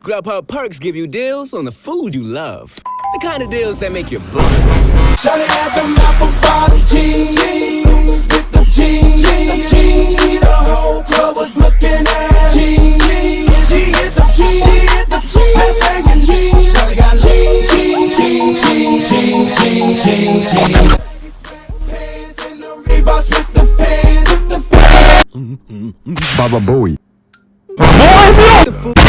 Grubhub Perks give you deals on the food you love. The kind of deals that make your book. Shawty had them apple bottom jeans with the jeans. The whole club was looking at jeans. She hit the jeans. Best thing in jeans. Shawty got jeans. Pants and the Reeboks with the fans. Baba Bowie. The food